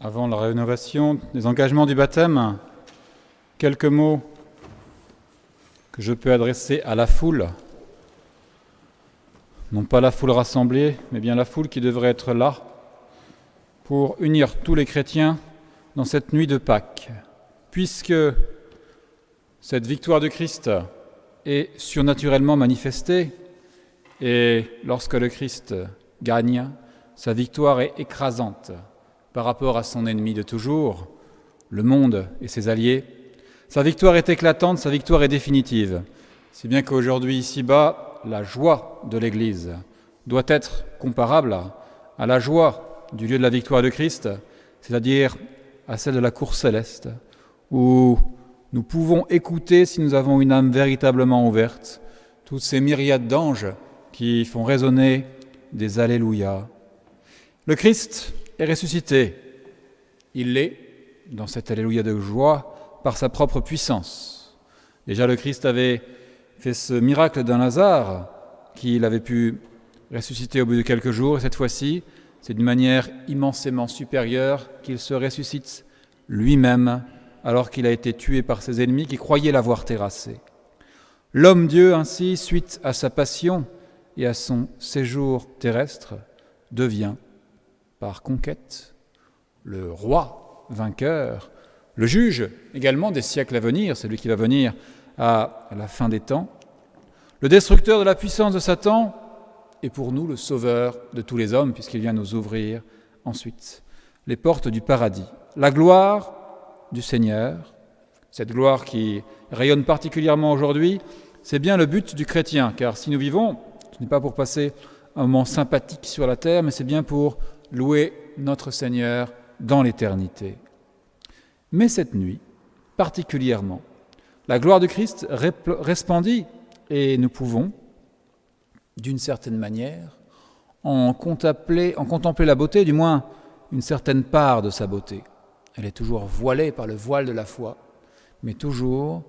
Avant la rénovation des engagements du baptême, quelques mots que je peux adresser à la foule. Non pas la foule rassemblée, mais bien la foule qui devrait être là pour unir tous les chrétiens dans cette nuit de Pâques. Puisque cette victoire de Christ est surnaturellement manifestée, et lorsque le Christ gagne, sa victoire est écrasante par rapport à son ennemi de toujours, le monde et ses alliés. Sa victoire est éclatante, sa victoire est définitive. Si bien qu'aujourd'hui, ici-bas, la joie de l'Église doit être comparable à la joie du lieu de la victoire de Christ, c'est-à-dire à celle de la cour céleste, où nous pouvons écouter, si nous avons une âme véritablement ouverte, toutes ces myriades d'anges qui font résonner des Alléluia. Le Christ est ressuscité. Il l'est, dans cet Alléluia de joie, par sa propre puissance. Déjà, le Christ avait fait ce miracle d'un Lazare qu'il avait pu ressusciter au bout de quelques jours, et cette fois-ci, c'est d'une manière immensément supérieure qu'il se ressuscite lui-même, alors qu'il a été tué par ses ennemis qui croyaient l'avoir terrassé. L'homme-Dieu, ainsi, suite à sa passion et à son séjour terrestre, devient, par conquête, le roi vainqueur, le juge également des siècles à venir, c'est lui qui va venir à la fin des temps, le destructeur de la puissance de Satan et pour nous le sauveur de tous les hommes, puisqu'il vient nous ouvrir ensuite les portes du paradis. La gloire du Seigneur, cette gloire qui rayonne particulièrement aujourd'hui, c'est bien le but du chrétien, car si nous vivons, ce n'est pas pour passer un moment sympathique sur la terre, mais c'est bien pour louer notre Seigneur dans l'éternité. Mais cette nuit, particulièrement, la gloire de Christ resplendit et nous pouvons, d'une certaine manière, en contempler la beauté, du moins une certaine part de sa beauté. Elle est toujours voilée par le voile de la foi, mais toujours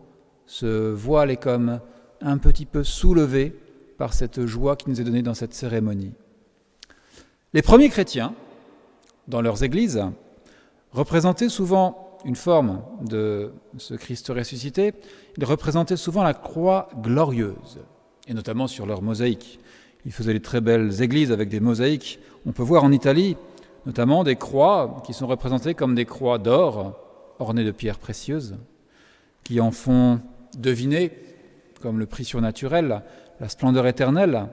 ce voile est comme un petit peu soulevé par cette joie qui nous est donnée dans cette cérémonie. Les premiers chrétiens, dans leurs églises, représentaient souvent une forme de ce Christ ressuscité, ils représentaient souvent la croix glorieuse, et notamment sur leurs mosaïques. Ils faisaient des très belles églises avec des mosaïques. On peut voir en Italie, notamment des croix qui sont représentées comme des croix d'or, ornées de pierres précieuses, qui en font deviner, comme le prix surnaturel, la splendeur éternelle.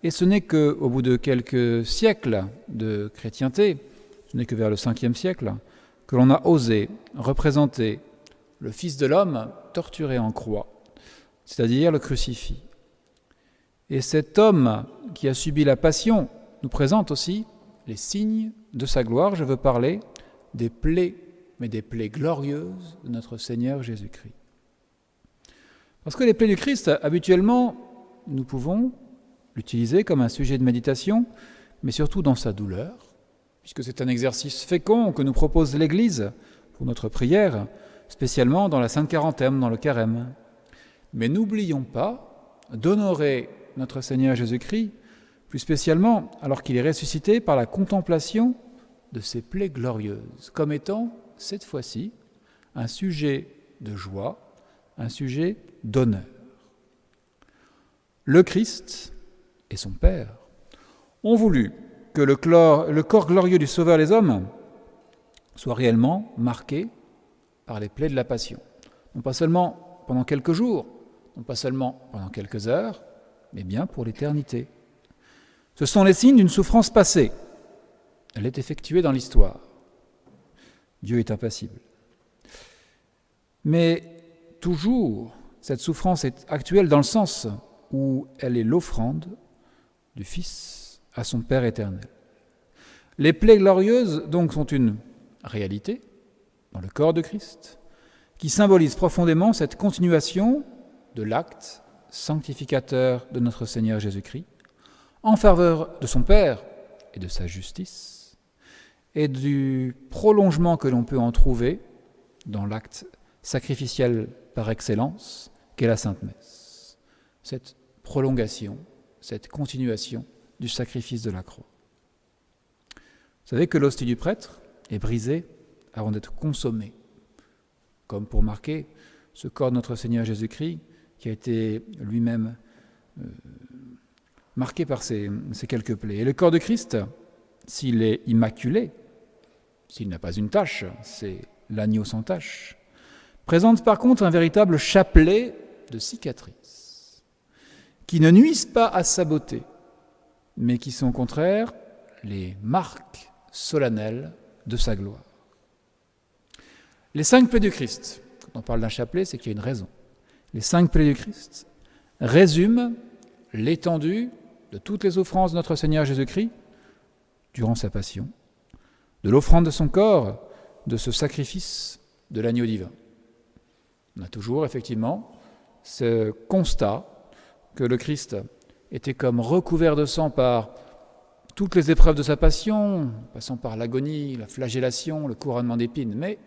Et ce n'est qu'au bout de quelques siècles de chrétienté, ce n'est que vers le 5e siècle, que l'on a osé représenter le Fils de l'homme torturé en croix, c'est-à-dire le crucifix. Et cet homme qui a subi la passion nous présente aussi les signes de sa gloire. Je veux parler des plaies, mais des plaies glorieuses de notre Seigneur Jésus-Christ. Parce que les plaies du Christ, habituellement, nous pouvons l'utiliser comme un sujet de méditation, mais surtout dans sa douleur, puisque c'est un exercice fécond que nous propose l'Église pour notre prière, spécialement dans la Sainte Quarantaine, dans le Carême. Mais n'oublions pas d'honorer notre Seigneur Jésus-Christ, plus spécialement alors qu'il est ressuscité par la contemplation de ses plaies glorieuses, comme étant, cette fois-ci, un sujet de joie, un sujet d'honneur. Le Christ et son Père ont voulu que le corps glorieux du Sauveur des hommes soit réellement marqué par les plaies de la Passion. Non pas seulement pendant quelques jours, non pas seulement pendant quelques heures, mais bien pour l'éternité. Ce sont les signes d'une souffrance passée. Elle est effectuée dans l'histoire. Dieu est impassible. Mais toujours, cette souffrance est actuelle dans le sens où elle est l'offrande du Fils à son Père éternel. Les plaies glorieuses, donc, sont une réalité dans le corps de Christ, qui symbolise profondément cette continuation de l'acte sanctificateur de notre Seigneur Jésus-Christ, en faveur de son Père et de sa justice, et du prolongement que l'on peut en trouver dans l'acte sacrificiel par excellence, qu'est la Sainte Messe. Cette prolongation, cette continuation du sacrifice de la croix. Vous savez que l'hostie du prêtre est brisé avant d'être consommé, comme pour marquer ce corps de notre Seigneur Jésus-Christ qui a été lui-même marqué par ces quelques plaies. Et le corps de Christ, s'il est immaculé, s'il n'a pas une tache, c'est l'agneau sans tache, présente par contre un véritable chapelet de cicatrices qui ne nuisent pas à sa beauté, mais qui sont au contraire les marques solennelles de sa gloire. Les 5 plaies du Christ, quand on parle d'un chapelet, c'est qu'il y a une raison. Les 5 plaies du Christ résument l'étendue de toutes les offrances de notre Seigneur Jésus-Christ durant sa passion, de l'offrande de son corps, de ce sacrifice de l'agneau divin. On a toujours effectivement ce constat que le Christ était comme recouvert de sang par toutes les épreuves de sa passion, passant par l'agonie, la flagellation, le couronnement d'épines. Mais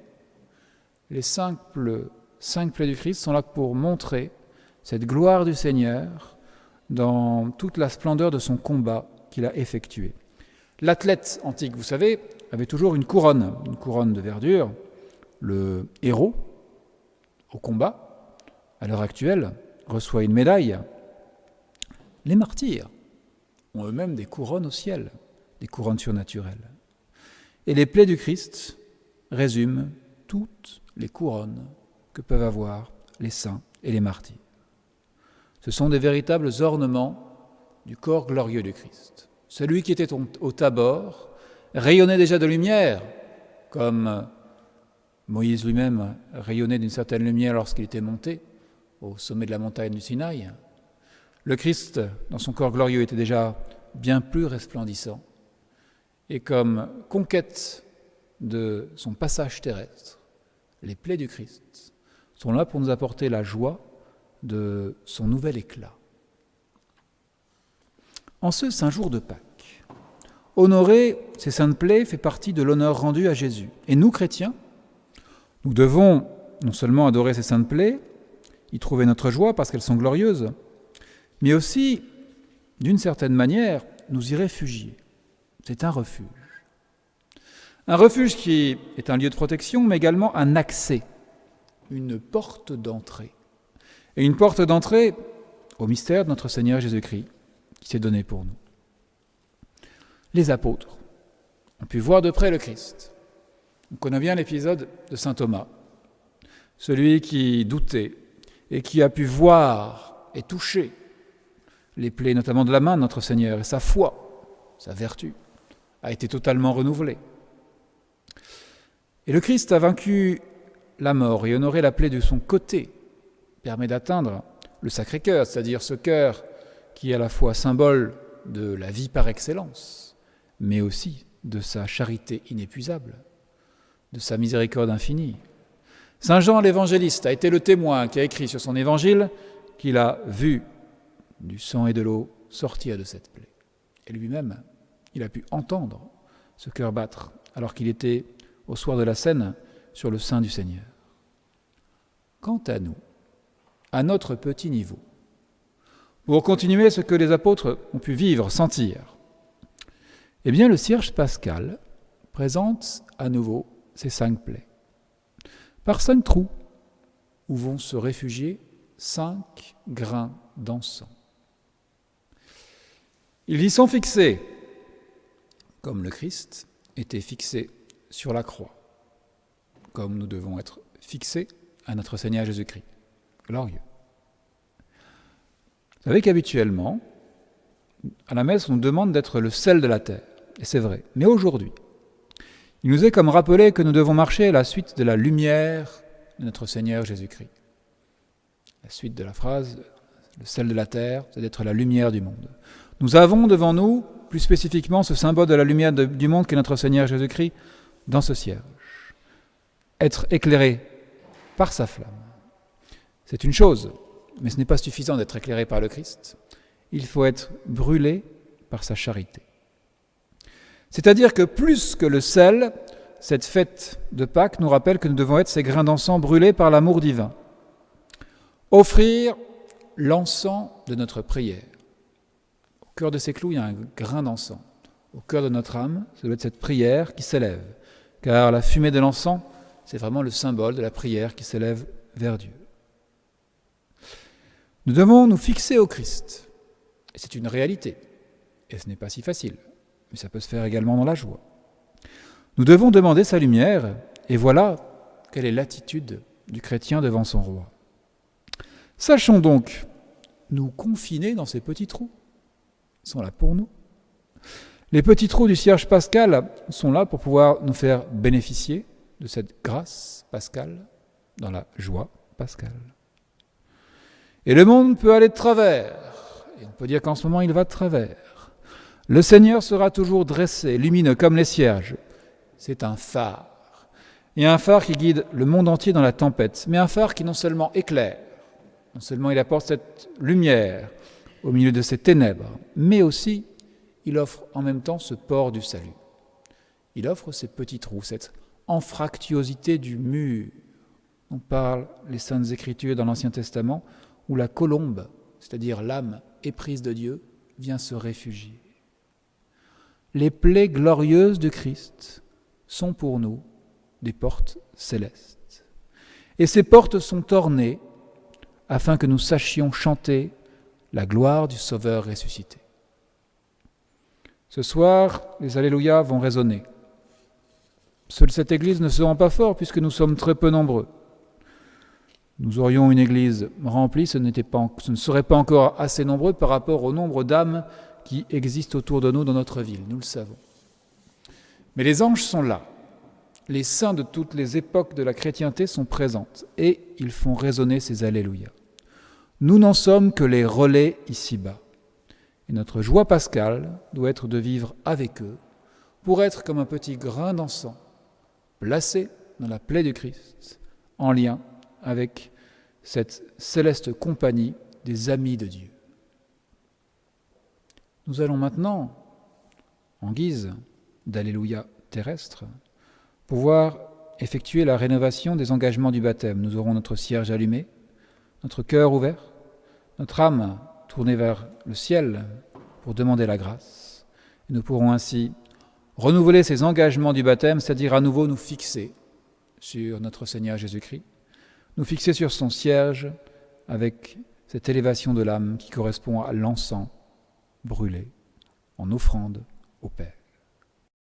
les 5 plaies du Christ sont là pour montrer cette gloire du Seigneur dans toute la splendeur de son combat qu'il a effectué. L'athlète antique, vous savez, avait toujours une couronne de verdure. Le héros, au combat, à l'heure actuelle, reçoit une médaille. Les martyrs ont eux-mêmes des couronnes au ciel, des couronnes surnaturelles. Et les plaies du Christ résument toutes les couronnes que peuvent avoir les saints et les martyrs. Ce sont des véritables ornements du corps glorieux du Christ. Celui qui était au Tabor rayonnait déjà de lumière, comme Moïse lui-même rayonnait d'une certaine lumière lorsqu'il était monté au sommet de la montagne du Sinaï. Le Christ, dans son corps glorieux, était déjà bien plus resplendissant. Et comme conquête de son passage terrestre, les plaies du Christ sont là pour nous apporter la joie de son nouvel éclat. En ce saint jour de Pâques, honorer ces saintes plaies fait partie de l'honneur rendu à Jésus. Et nous, chrétiens, nous devons non seulement adorer ces saintes plaies, y trouver notre joie parce qu'elles sont glorieuses, mais aussi, d'une certaine manière, nous y réfugier. C'est un refuge. Un refuge qui est un lieu de protection, mais également un accès, une porte d'entrée. Et une porte d'entrée au mystère de notre Seigneur Jésus-Christ, qui s'est donné pour nous. Les apôtres ont pu voir de près le Christ. On connaît bien l'épisode de saint Thomas, celui qui doutait et qui a pu voir et toucher les plaies, notamment de la main de notre Seigneur, et sa foi, sa vertu, a été totalement renouvelée. Et le Christ a vaincu la mort et honoré la plaie de son côté, permet d'atteindre le Sacré-Cœur, c'est-à-dire ce cœur qui est à la fois symbole de la vie par excellence, mais aussi de sa charité inépuisable, de sa miséricorde infinie. Saint Jean l'évangéliste a été le témoin qui a écrit sur son évangile qu'il a vu du sang et de l'eau sortir de cette plaie. Et lui-même, il a pu entendre ce cœur battre alors qu'il était au soir de la Cène sur le sein du Seigneur. Quant à nous, à notre petit niveau, pour continuer ce que les apôtres ont pu vivre, sentir, eh bien le cierge pascal présente à nouveau ces 5 plaies, par 5 trous où vont se réfugier 5 grains d'encens. Ils y sont fixés, comme le Christ était fixé sur la croix, comme nous devons être fixés à notre Seigneur Jésus-Christ, glorieux. Vous savez qu'habituellement, à la messe, on nous demande d'être le sel de la terre, et c'est vrai. Mais aujourd'hui, il nous est comme rappelé que nous devons marcher à la suite de la lumière de notre Seigneur Jésus-Christ. La suite de la phrase, le sel de la terre, c'est d'être la lumière du monde. Nous avons devant nous, plus spécifiquement, ce symbole de la lumière du monde qu'est notre Seigneur Jésus-Christ dans ce cierge. Être éclairé par sa flamme. C'est une chose, mais ce n'est pas suffisant d'être éclairé par le Christ. Il faut être brûlé par sa charité. C'est-à-dire que plus que le sel, cette fête de Pâques nous rappelle que nous devons être ces grains d'encens brûlés par l'amour divin. Offrir l'encens de notre prière. Au cœur de ces clous, il y a un grain d'encens. Au cœur de notre âme, ça doit être cette prière qui s'élève, car la fumée de l'encens, c'est vraiment le symbole de la prière qui s'élève vers Dieu. Nous devons nous fixer au Christ. Et c'est une réalité. Et ce n'est pas si facile. Mais ça peut se faire également dans la joie. Nous devons demander sa lumière. Et voilà quelle est l'attitude du chrétien devant son roi. Sachons donc nous confiner dans ces petits trous. Ils sont là pour nous. Les petits trous du cierge pascal sont là pour pouvoir nous faire bénéficier de cette grâce pascale dans la joie pascale. Et le monde peut aller de travers. Et on peut dire qu'en ce moment, il va de travers. Le Seigneur sera toujours dressé, lumineux comme les cierges. C'est un phare. Et un phare qui guide le monde entier dans la tempête, mais un phare qui non seulement éclaire, non seulement il apporte cette lumière au milieu de ces ténèbres, mais aussi il offre en même temps ce port du salut. Il offre ces petits trous, cette anfractuosité du mur dont parlent les Saintes Écritures dans l'Ancien Testament, où la colombe, c'est-à-dire l'âme éprise de Dieu, vient se réfugier. Les plaies glorieuses de Christ sont pour nous des portes célestes. Et ces portes sont ornées afin que nous sachions chanter la gloire du Sauveur ressuscité. Ce soir, les Alléluia vont résonner. Seule cette Église ne se rend pas fort puisque nous sommes très peu nombreux. Nous aurions une Église remplie, ce ne serait pas encore assez nombreux par rapport au nombre d'âmes qui existent autour de nous dans notre ville, nous le savons. Mais les anges sont là. Les saints de toutes les époques de la chrétienté sont présents et ils font résonner ces Alléluia. Nous n'en sommes que les relais ici-bas. Et notre joie pascale doit être de vivre avec eux pour être comme un petit grain d'encens placé dans la plaie du Christ, en lien avec cette céleste compagnie des amis de Dieu. Nous allons maintenant, en guise d'Alléluia terrestre, pouvoir effectuer la rénovation des engagements du baptême. Nous aurons notre cierge allumé, notre cœur ouvert, notre âme tournée vers le ciel pour demander la grâce. Et nous pourrons ainsi renouveler ces engagements du baptême, c'est-à-dire à nouveau nous fixer sur notre Seigneur Jésus-Christ, nous fixer sur son cierge avec cette élévation de l'âme qui correspond à l'encens brûlé en offrande au Père.